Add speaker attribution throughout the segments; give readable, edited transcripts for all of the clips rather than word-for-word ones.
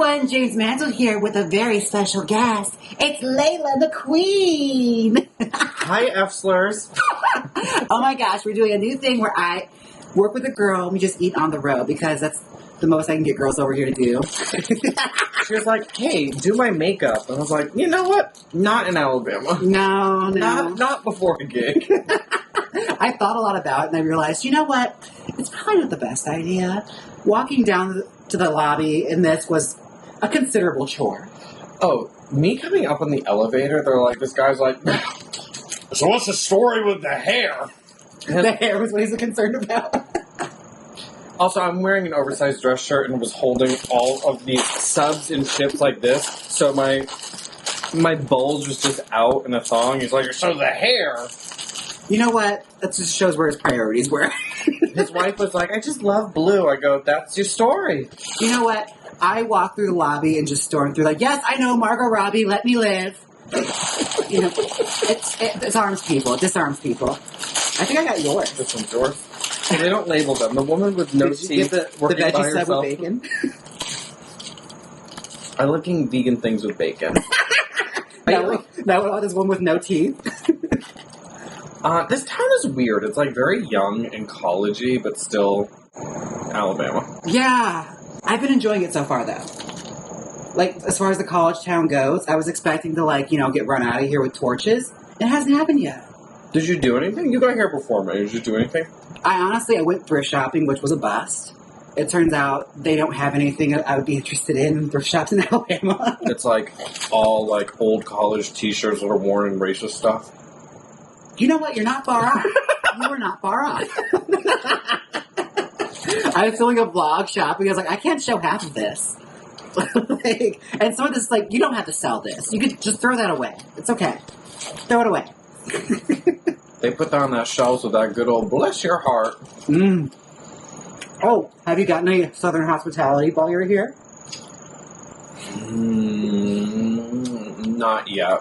Speaker 1: everyone, James Mansfield here with a very special guest. It's Laila McQueen.
Speaker 2: Hi, F-slurs.
Speaker 1: Oh my gosh, we're doing a new thing where I work with a girl and we just eat on the road because that's the most I can get girls over here to do.
Speaker 2: She was like, hey, do my makeup. And I was like, you know what? Not in Alabama.
Speaker 1: No.
Speaker 2: Not before a gig.
Speaker 1: I thought a lot about it and I realized, you know what? It's probably not the best idea. Walking down to the lobby in this was a considerable chore.
Speaker 2: Oh, me coming up on the elevator, they're like, this guy's like, so what's the story with the hair?
Speaker 1: The hair was what he's concerned about.
Speaker 2: Also, I'm wearing an oversized dress shirt and was holding all of these subs and chips like this, so my bulge was just out in a thong. He's like, so the hair.
Speaker 1: You know what? That just shows where his priorities were.
Speaker 2: His wife was like, I just love blue. I go, that's your story.
Speaker 1: You know what? I walked through the lobby and just stormed through like, yes, I know, Margot Robbie, let me live. You know, it disarms people. It disarms people. I think I got yours.
Speaker 2: This one's yours. They don't label them. The woman with no
Speaker 1: teeth. Did you get the veggie sub with bacon?
Speaker 2: I like eating vegan things with bacon.
Speaker 1: That was one with no teeth.
Speaker 2: This town is weird. It's like very young and collegey, but still Alabama.
Speaker 1: Yeah. I've been enjoying it so far, though. Like, as far as the college town goes, I was expecting to, get run out of here with torches. It hasn't happened yet.
Speaker 2: Did you do anything? You got here before me. Did you do anything?
Speaker 1: I went thrift shopping, which was a bust. It turns out they don't have anything I would be interested in thrift shops in Alabama.
Speaker 2: It's all old college t-shirts that are worn and racist stuff.
Speaker 1: You know what? You're not far off. You were not far off. I was filming a vlog shopping. I was like, I can't show half of this. And some of this, you don't have to sell this. You could just throw that away. It's okay. Throw it away.
Speaker 2: They put that on that shelves with that good old bless your heart.
Speaker 1: Mm. Oh, have you gotten any Southern hospitality while you're here?
Speaker 2: Not yet.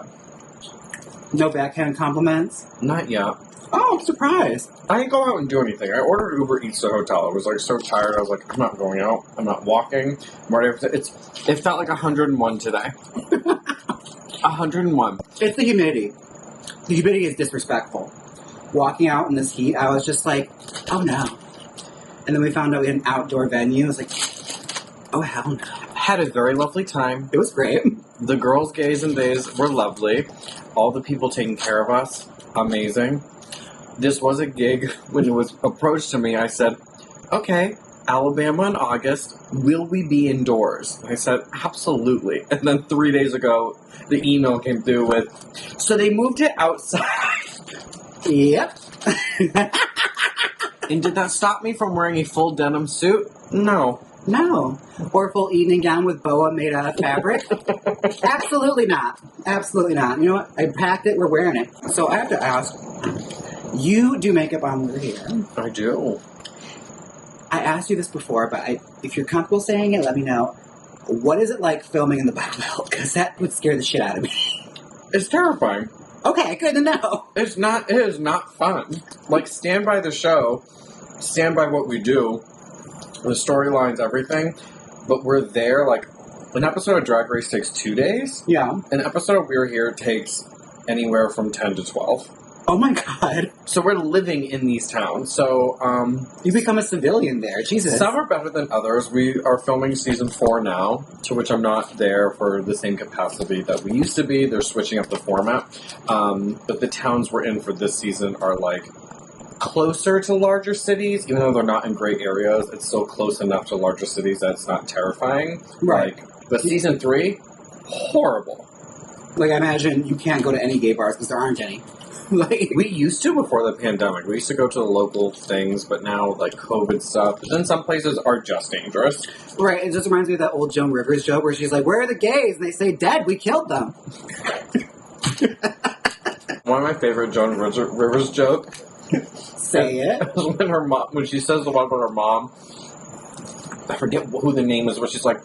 Speaker 1: No backhand compliments?
Speaker 2: Not yet.
Speaker 1: Oh, I'm surprised.
Speaker 2: I didn't go out and do anything. I ordered Uber Eats to the hotel. I was so tired. I was like, I'm not going out. I'm not walking. It felt like 101 today. 101.
Speaker 1: It's the humidity. The humidity is disrespectful. Walking out in this heat, I was just like, oh no. And then we found out we had an outdoor venue. I was like, oh hell no.
Speaker 2: Had a very lovely time.
Speaker 1: It was great.
Speaker 2: The girls, gays, and days were lovely. All the people taking care of us, amazing. This was a gig. When it was approached to me, I said, okay, Alabama in August, will we be indoors? I said, absolutely. And then 3 days ago, the email came through with, so they moved it outside.
Speaker 1: Yep.
Speaker 2: And did that stop me from wearing a full denim suit? No.
Speaker 1: No. Or a full evening gown with boa made out of fabric? Absolutely not. Absolutely not. You know what? I packed it. We're wearing it. So I have to ask, you do makeup on We're Here.
Speaker 2: I do.
Speaker 1: I asked you this before, but if you're comfortable saying it, let me know. What is it like filming in the Bible Belt? Because that would scare the shit out of me.
Speaker 2: It's terrifying.
Speaker 1: Okay, good to know.
Speaker 2: It is not fun. Stand by the show, stand by what we do, the storylines, everything, but we're there, an episode of Drag Race takes 2 days.
Speaker 1: Yeah.
Speaker 2: An episode of We're Here takes anywhere from 10 to 12.
Speaker 1: Oh my god.
Speaker 2: So we're living in these towns. So,
Speaker 1: you become a civilian there. Jesus.
Speaker 2: Some are better than others. We are filming season 4 now, to which I'm not there for the same capacity that we used to be. They're switching up the format. But the towns we're in for this season are, closer to larger cities, even though they're not in great areas. It's still close enough to larger cities that it's not terrifying.
Speaker 1: Right.
Speaker 2: But season 3, horrible.
Speaker 1: I imagine you can't go to any gay bars because there aren't any.
Speaker 2: We used to before the pandemic. We used to go to the local things, but now, COVID stuff. But then some places are just dangerous.
Speaker 1: Right. It just reminds me of that old Joan Rivers joke where she's like, where are the gays? And they say, dead. We killed them.
Speaker 2: One of my favorite Joan Rivers joke.
Speaker 1: Say it.
Speaker 2: When she says the one about her mom, I forget who the name is, but she's like,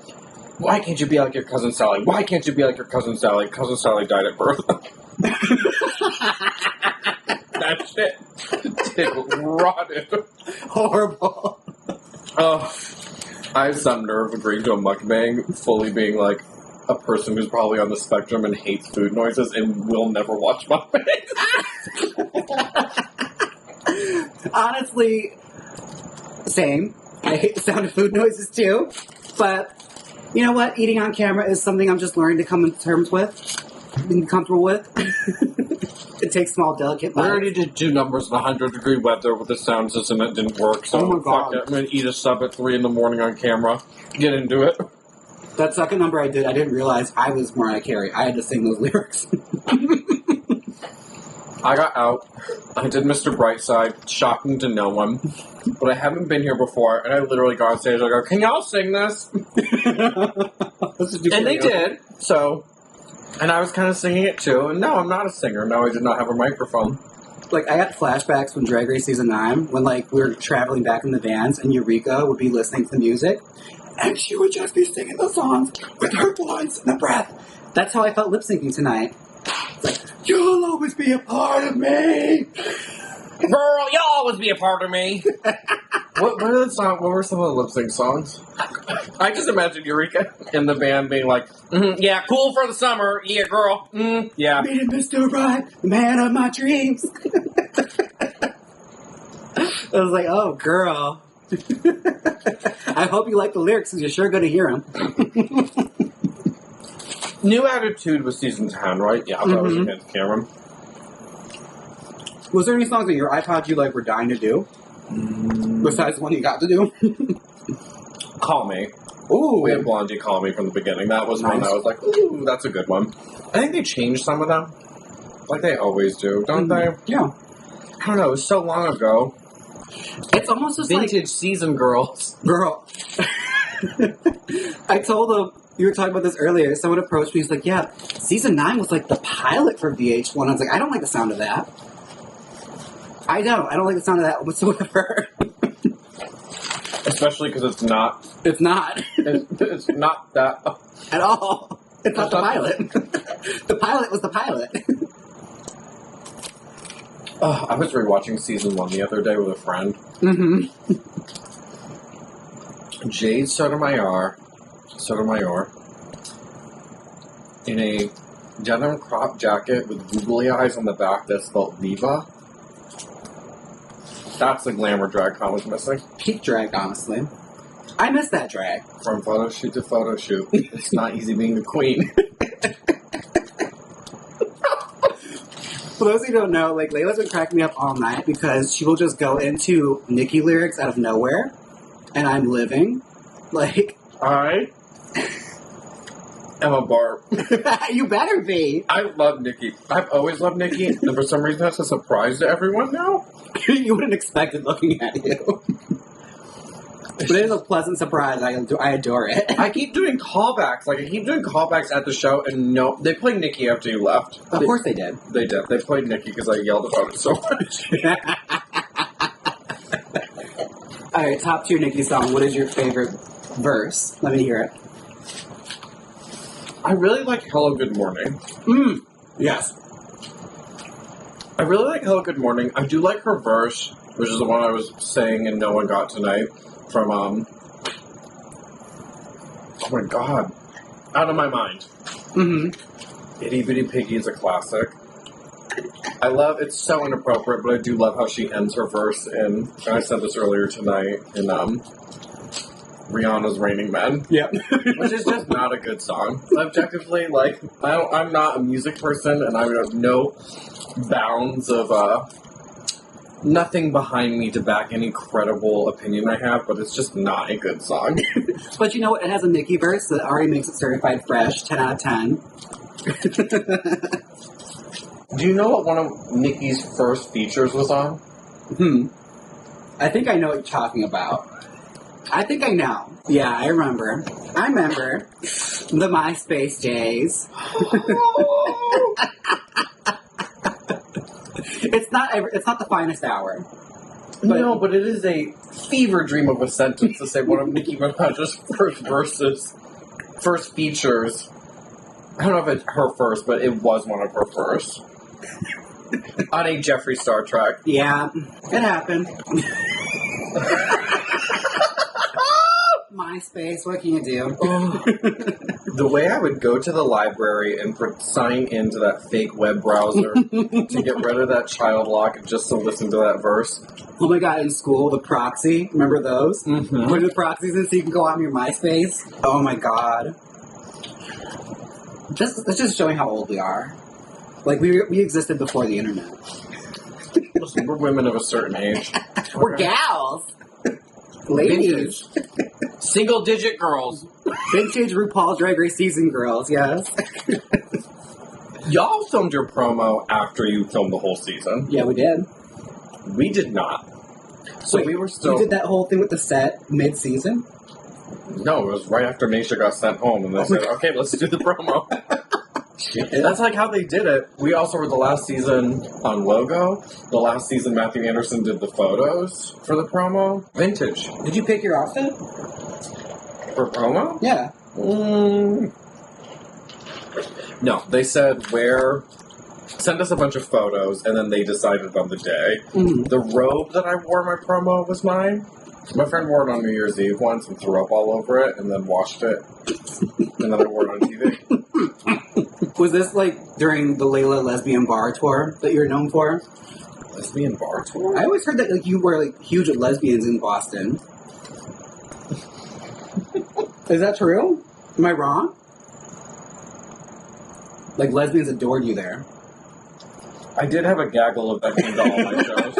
Speaker 2: why can't you be like your cousin Sally? Why can't you be like your cousin Sally? Cousin Sally died at birth. That shit rotted.
Speaker 1: Horrible.
Speaker 2: Oh, I have some nerve agreeing to a mukbang, fully being like a person who's probably on the spectrum and hates food noises and will never watch mukbangs.
Speaker 1: Honestly, same. I hate the sound of food noises too. But you know what? Eating on camera is something I'm just learning to come to terms with, being comfortable with. It takes small, delicate
Speaker 2: We
Speaker 1: bites.
Speaker 2: already did 2 numbers in 100-degree weather with the sound system that didn't work, so
Speaker 1: Oh my God.
Speaker 2: fuck it. I'm gonna eat a sub at 3 in the morning on camera. Get into it.
Speaker 1: That second number I didn't realize I was Mariah Carey. I had to sing those lyrics.
Speaker 2: I got out. I did Mr. Brightside, shocking to no one. But I haven't been here before, and I literally got on stage. I go, "Can y'all sing this?" And they did. So, and I was kind of singing it too. And no, I'm not a singer. No, I did not have a microphone.
Speaker 1: Like, I got flashbacks from Drag Race Season 9 when, like, we were traveling back in the vans and Eureka would be listening to the music and she would just be singing the songs with her voice and the breath. That's how I felt lip syncing tonight. It's like, you'll always be a part of me.
Speaker 2: Girl, you'll always be a part of me. What were some of the lip sync songs? I just imagine Eureka in the band being like, "Yeah, cool for the summer. Yeah, girl. Yeah."
Speaker 1: Meeting Mr. Right, the man of my dreams. I was like, oh, girl. I hope you like the lyrics because you're sure going to hear them.
Speaker 2: New Attitude was season 10, right? Yeah, that was against Cameron.
Speaker 1: Was there any songs on your iPod you, like, were dying to do? Besides the one you got to do?
Speaker 2: Call Me.
Speaker 1: Ooh.
Speaker 2: We had Blondie Call Me from the beginning. That was one
Speaker 1: Nice.
Speaker 2: I was like, ooh, that's a good one. I think they changed some of them. Like they always do, don't they?
Speaker 1: Yeah.
Speaker 2: I don't know, it was so long ago.
Speaker 1: It's almost just
Speaker 2: Vintage season girls.
Speaker 1: Girl. I told them, you were talking about this earlier, someone approached me, he's like, yeah, season 9 was like the pilot for VH1. I was like, I don't like the sound of that. I don't like the sound of that whatsoever.
Speaker 2: Especially because it's not.
Speaker 1: It's not.
Speaker 2: It's not that.
Speaker 1: At all. It's not the pilot. The pilot was the pilot.
Speaker 2: Oh, I was rewatching season 1 the other day with a friend.
Speaker 1: Mm-hmm.
Speaker 2: Jade Sotomayor, in a denim crop jacket with googly eyes on the back that spelled Viva. That's the glamour drag I was missing.
Speaker 1: Peak drag, honestly. I miss that drag.
Speaker 2: From photo shoot to photo shoot. It's not easy being the queen.
Speaker 1: For those who don't know, like, Layla's been cracking me up all night because she will just go into Nicki lyrics out of nowhere, and I'm living. Like,
Speaker 2: I am a barb.
Speaker 1: you better be.
Speaker 2: I love Nicki. I've always loved Nicki, and for some reason that's a surprise to everyone now.
Speaker 1: You wouldn't expect it looking at you. But it is a pleasant surprise. I adore it.
Speaker 2: I keep doing callbacks. Like, I keep doing callbacks at the show, and no, they played Nicki after you left.
Speaker 1: Of course they did.
Speaker 2: They did. They played Nicki because I yelled about it so much.
Speaker 1: Alright, top tier Nicki song. What is your favorite verse? Let me hear it.
Speaker 2: I really like Hello Good Morning.
Speaker 1: Yes.
Speaker 2: I really like Hello Good Morning. I do like her verse, which is the one I was saying and no one got tonight. From, oh my god. Out of My Mind.
Speaker 1: Mm-hmm.
Speaker 2: Itty Bitty Piggy is a classic. I love, it's so inappropriate, but I do love how she ends her verse in, and I said this earlier tonight, in, Rihanna's Raining Men.
Speaker 1: Yep.
Speaker 2: Which is just not a good song. Objectively, like, I'm not a music person, and I have no bounds of, nothing behind me to back any credible opinion I have, but it's just not a good song.
Speaker 1: But you know what? It has a Nicki verse that already makes it certified fresh. 10 out of 10.
Speaker 2: Do you know what one of Nicki's first features was on?
Speaker 1: I think I know what you're talking about. I think I know. Yeah, I remember. The MySpace days. It's not the finest hour. But
Speaker 2: No, but it is a fever dream of a sentence to say one of Nicki Minaj's first features. I don't know if it's her first, but it was one of her first. On a Jeffree Star track.
Speaker 1: Yeah, it happened. MySpace. What can you do?
Speaker 2: The way I would go to the library and sign into that fake web browser to get rid of that child lock just to listen to that verse.
Speaker 1: Oh my god, in school, the proxy. Remember those?
Speaker 2: Mm-hmm.
Speaker 1: Put the proxies in so you can go on your MySpace. Oh my god. That's just showing how old we are. Like, we existed before the internet.
Speaker 2: Listen, we're women of a certain age.
Speaker 1: We're gals. Ladies.
Speaker 2: Single-digit girls.
Speaker 1: Vintage RuPaul's Drag Race season girls, yes.
Speaker 2: Y'all filmed your promo after you filmed the whole season.
Speaker 1: Yeah, we did.
Speaker 2: We did not. So
Speaker 1: Wait,
Speaker 2: we were still...
Speaker 1: You did that whole thing with the set mid-season?
Speaker 2: No, it was right after Naisha got sent home, and they said, okay, let's do the promo. That's like how they did it. We also were the last season on Logo. The last season, Matthew Anderson did the photos for the promo. Vintage.
Speaker 1: Did you pick your outfit?
Speaker 2: For promo?
Speaker 1: Yeah.
Speaker 2: No, they said send us a bunch of photos, and then they decided on the day.
Speaker 1: Mm-hmm.
Speaker 2: The robe that I wore in my promo was mine. My friend wore it on New Year's Eve once and threw up all over it, and then washed it. And then I wore it on TV.
Speaker 1: Was this like during the Layla lesbian bar tour that you're known for?
Speaker 2: Lesbian bar tour?
Speaker 1: I always heard that like you were like huge with lesbians in Boston. Is that true? Am I wrong? Like lesbians adored you there.
Speaker 2: I did have a gaggle of that came to all my shows.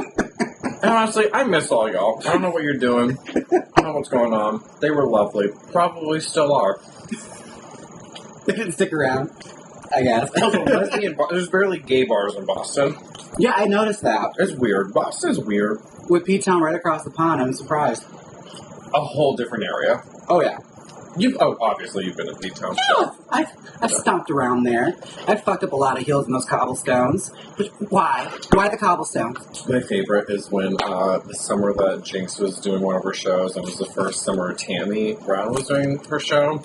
Speaker 2: And honestly, I miss all y'all. I don't know what you're doing. I don't know what's going on. They were lovely. Probably still are.
Speaker 1: They didn't stick around, I guess.
Speaker 2: There's barely gay bars in Boston.
Speaker 1: Yeah, I noticed that.
Speaker 2: It's weird. Boston's weird.
Speaker 1: With P-Town right across the pond, I'm surprised.
Speaker 2: A whole different area.
Speaker 1: Oh, yeah.
Speaker 2: Obviously you've been to P-Town.
Speaker 1: Yeah, I've stomped around there. I've fucked up a lot of hills in those cobblestones. But why? Why the cobblestones?
Speaker 2: My favorite is when the summer that Jinx was doing one of her shows, and it was the first summer Tammy Brown was doing her show.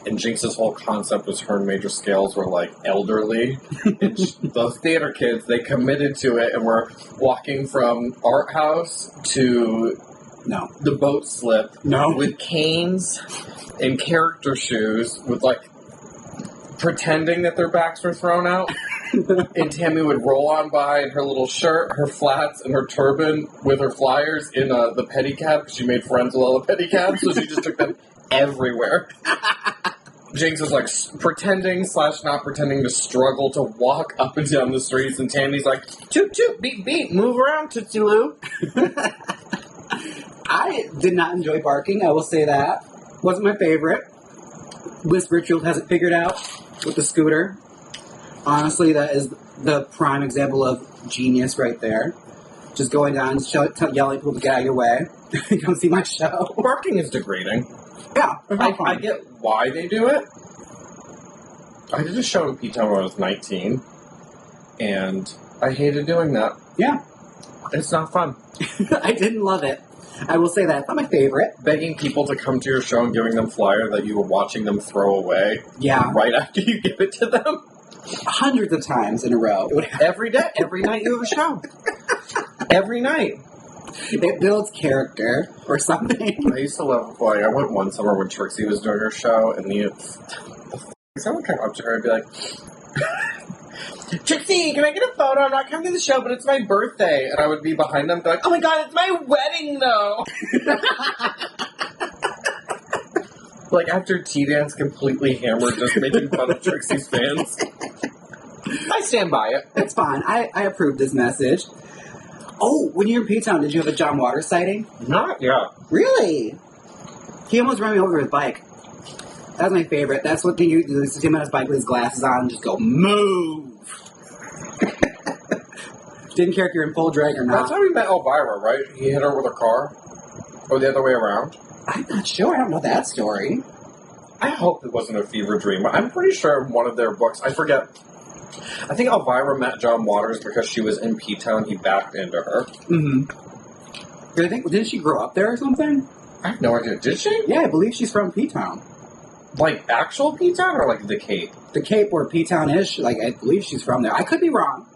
Speaker 2: And Jinx's whole concept was her and Major Scales were like elderly. And those theater kids, they committed to it and were walking from Art House to the boat slip with canes and character shoes with like pretending that their backs were thrown out. And Tammy would roll on by in her little shirt, her flats, and her turban with her flyers in the pedicab because she made friends with all the pedicabs, so she just took them everywhere. Jinx was like pretending / not pretending to struggle to walk up and down the streets, and Tammy's like, toot toot, beat beat, move around, Tootsie Lou.
Speaker 1: I did not enjoy barking, I will say that. Wasn't my favorite. Liz Richfield has it figured out with the scooter. Honestly, that is the prime example of genius right there. Just going down and yelling at people to get out of your way. Come see my show.
Speaker 2: Barking is degrading.
Speaker 1: Yeah.
Speaker 2: I get why they do it. I did a show in P-Town when I was 19, and I hated doing that.
Speaker 1: Yeah.
Speaker 2: It's not fun.
Speaker 1: I didn't love it. I will say that. It's not my favorite.
Speaker 2: Begging people to come to your show and giving them flyer that you were watching them throw away.
Speaker 1: Yeah.
Speaker 2: Right after you give it to them.
Speaker 1: Hundreds of times in a row.
Speaker 2: Every day. Every night you have a show. Every night.
Speaker 1: It builds character or something.
Speaker 2: I used to love, like, I went one summer when Trixie was doing her show, and someone came up to her and be like, Trixie, can I get a photo? I'm not coming to the show, but it's my birthday. And I would be behind them, be like, oh my god, it's my wedding, though. Like, after T-Dance completely hammered, just making fun of Trixie's fans. I stand by it.
Speaker 1: That's fine. I approve this message. Oh, when you were in P-Town, did you have a John Waters sighting?
Speaker 2: Not yet.
Speaker 1: Really? He almost ran me over with his bike. That was my favorite. That's what you do. See him on his bike with his glasses on and just go, move! Didn't care if you're in full drag or not.
Speaker 2: That's how we met Elvira, right? He hit her with a car? Or the other way around?
Speaker 1: I'm not sure. I don't know that story.
Speaker 2: I hope it wasn't a fever dream. I'm pretty sure in one of their books, I forget. I think Elvira met John Waters because she was in P-Town. He backed into her.
Speaker 1: Mm-hmm. Didn't she grow up there or something?
Speaker 2: I have no idea. Did she?
Speaker 1: Yeah, I believe she's from P-Town.
Speaker 2: Like actual P-Town or like the Cape?
Speaker 1: The Cape or P-Town-ish. Like, I believe she's from there. I could be wrong.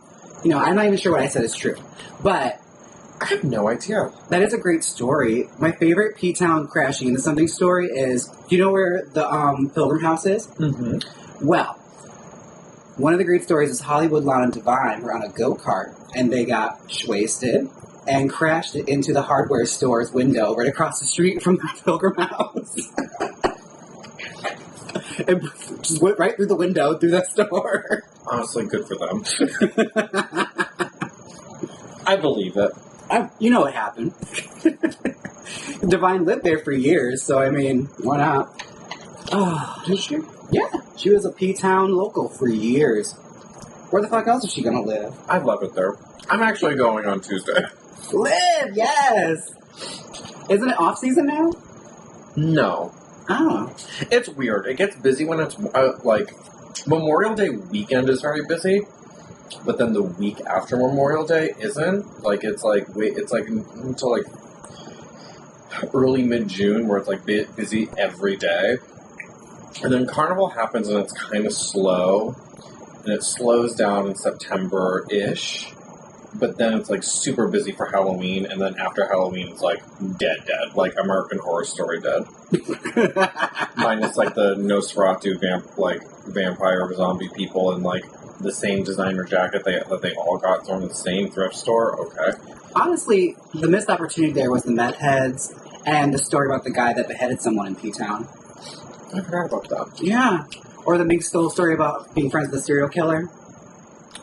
Speaker 1: You know, I'm not even sure what I said is true. But
Speaker 2: I have no idea.
Speaker 1: That is a great story. My favorite P-Town crashing into something story is, do you know where the Pilgrim House is?
Speaker 2: Mm-hmm.
Speaker 1: Well, one of the great stories is Hollywood, Lon, and Divine were on a go-kart, and they got wasted and crashed it into the hardware store's window right across the street from the Pilgrim House. And just went right through the window, through the store.
Speaker 2: Honestly, good for them. I believe it.
Speaker 1: You know what happened. Divine lived there for years, so I mean, why not? Oh,
Speaker 2: Did she?
Speaker 1: yeah, she was a P-Town local for years. Where the fuck else is she gonna live?
Speaker 2: I love it there. I'm actually going on Tuesday.
Speaker 1: Live, yes! Isn't it off-season now?
Speaker 2: No.
Speaker 1: Oh.
Speaker 2: It's weird. It gets busy when it's, like, Memorial Day weekend is very busy, but then the week after Memorial Day isn't. Like, it's like until, like, early mid-June where it's, like, busy every day. And then Carnival happens and it's kind of slow, and it slows down in September-ish. But then it's, like, super busy for Halloween, and then after Halloween, it's, like, dead. Like, American Horror Story dead. Minus, like, the Nosferatu vampire or zombie people and, like, the same designer jacket that they all got from the same thrift store. Okay.
Speaker 1: Honestly, the missed opportunity there was the meth heads and the story about the guy that beheaded someone in P-Town.
Speaker 2: I forgot about that.
Speaker 1: Yeah. Or the Mink Stole story about being friends with a serial killer.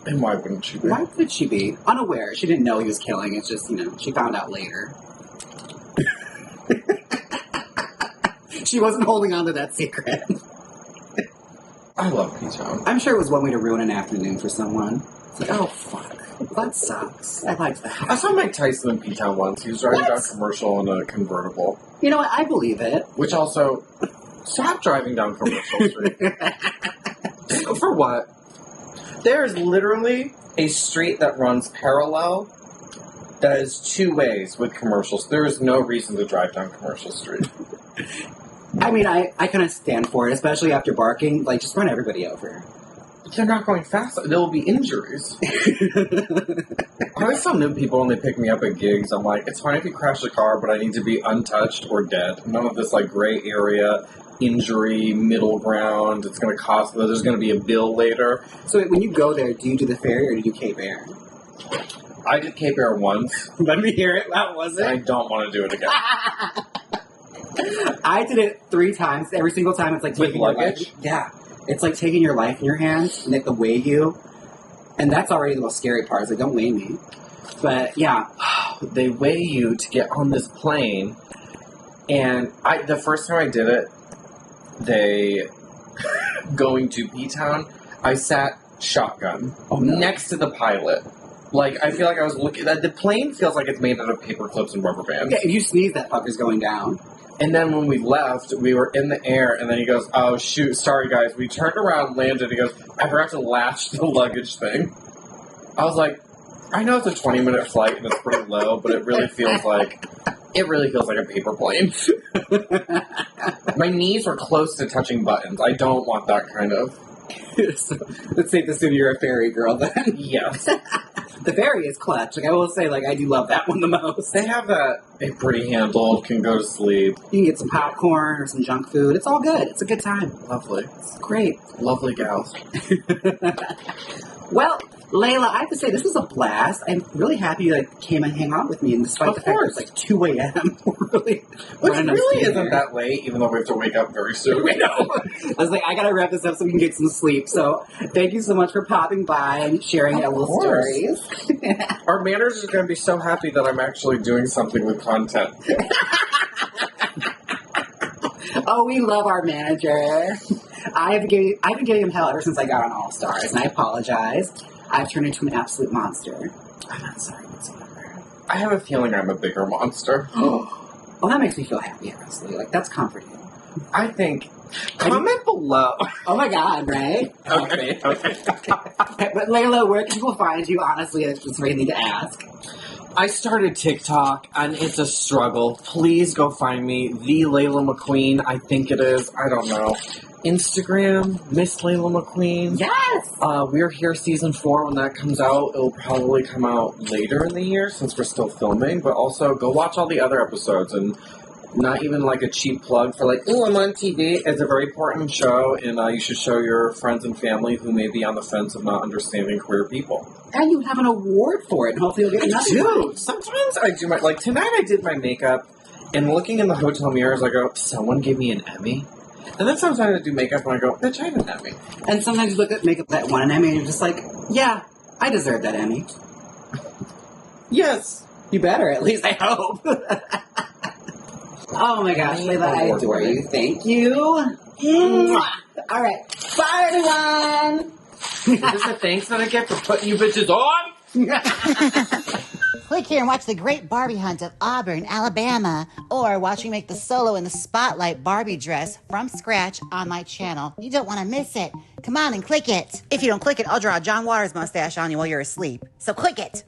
Speaker 2: And why wouldn't she be?
Speaker 1: Why would she be? Unaware. She didn't know he was killing. It's just, she found out later. She wasn't holding on to that secret.
Speaker 2: I love P-Town.
Speaker 1: I'm sure it was one way to ruin an afternoon for someone. It's like, oh, fuck. That sucks. I liked that.
Speaker 2: I saw Mike Tyson in P-Town once. He was driving
Speaker 1: What?
Speaker 2: down commercial in a convertible.
Speaker 1: You know what? I believe it.
Speaker 2: Which also, stop driving down Commercial Street. For what? There is literally a street that runs parallel that is two ways with commercials. There is no reason to drive down Commercial Street.
Speaker 1: I mean, I kind of stand for it, especially after barking. Like, just run everybody over.
Speaker 2: They're not going fast. There will be injuries. I always tell new people when they pick me up at gigs, I'm like, it's fine if you crash the car, but I need to be untouched or dead. None of this, like, gray area, injury, middle ground. It's going to cost, there's going to be a bill later.
Speaker 1: So when you go there, do you do the ferry or do you do Cape Air?
Speaker 2: I did Cape Air once.
Speaker 1: Let me hear it. How was
Speaker 2: I
Speaker 1: it?
Speaker 2: don't want to do it again.
Speaker 1: I did it 3 times. Every single time, it's like
Speaker 2: With
Speaker 1: taking your
Speaker 2: luggage?
Speaker 1: life. Yeah. It's like taking your life in your hands and they have to weigh you. And that's already the most scary part. Is like, don't weigh me. But yeah.
Speaker 2: They weigh you to get on this plane. And the first time I did it, going to P-Town, I sat shotgun next to the pilot. Like, I feel like I was looking, the plane feels like it's made out of paper clips and rubber bands.
Speaker 1: Yeah, if you sneeze, that fucker's going down.
Speaker 2: And then when we left, we were in the air, and then he goes, oh, shoot, sorry, guys. We turned around, landed, he goes, I forgot to latch the luggage thing. I was like, I know it's a 20-minute flight, and it's pretty low, but it really feels like a paper plane. My knees were close to touching buttons. I don't want that kind of...
Speaker 1: So, let's take this into you're a ferry girl, then.
Speaker 2: Yes.
Speaker 1: The ferry is clutch. Like, I will say, like, I do love that one the most.
Speaker 2: They have that pretty handled, can go to sleep.
Speaker 1: You can get some popcorn or some junk food. It's all good. It's a good time.
Speaker 2: Lovely.
Speaker 1: It's great.
Speaker 2: Lovely gals.
Speaker 1: Well, Layla, I have to say, this was a blast. I'm really happy you came and hang out with me, and despite
Speaker 2: Of
Speaker 1: the fact
Speaker 2: course.
Speaker 1: it's like 2 a.m.
Speaker 2: Which really isn't that late, even though we have to wake up very soon.
Speaker 1: I know. I was like, I gotta wrap this up so we can get some sleep. So, thank you so much for popping by and sharing our little stories.
Speaker 2: Our managers are going to be so happy that I'm actually doing something with content.
Speaker 1: Oh, we love our manager. I've been giving him hell ever since I got on All Stars, and I apologize. I've turned into an absolute monster. I'm not sorry whatsoever.
Speaker 2: I have a feeling I'm a bigger monster.
Speaker 1: Well, that makes me feel happy, honestly. Like, that's comforting.
Speaker 2: I think... Comment below.
Speaker 1: Oh my god, right?
Speaker 2: Okay.
Speaker 1: But Layla, where can people find you? Honestly, that's just what I need to ask.
Speaker 2: I started TikTok, and it's a struggle. Please go find me, the Laila McQueen, I think it is. I don't know. Instagram, Miss Laila McQueen.
Speaker 1: Yes!
Speaker 2: We're here season 4. When that comes out, it'll probably come out later in the year since we're still filming. But also, go watch all the other episodes. And not even like a cheap plug for like, ooh, I'm on TV. It's a very important show, and you should show your friends and family who may be on the fence of not understanding queer people.
Speaker 1: And you have an award for it, and hopefully you'll get another one.
Speaker 2: Dude, sometimes I do like tonight I did my makeup, and looking in the hotel mirrors, I go, someone gave me an Emmy? And then sometimes I do makeup and I go, bitch, I have an Emmy.
Speaker 1: And sometimes you look at makeup that won an Emmy and you're just like, yeah, I deserve that Emmy.
Speaker 2: Yes.
Speaker 1: You better, at least I hope. Oh my gosh, Laila, I adore you. Thank you. Mwah. All right. Bye, everyone.
Speaker 2: This is a thanks that I get for putting you bitches on?
Speaker 3: Click here and watch the great Barbie hunt of Auburn, Alabama, or watch me make the solo in the spotlight Barbie dress from scratch on my channel. You don't want to miss it. Come on and click it. If you don't click it, I'll draw a John Waters mustache on you while you're asleep. So click it.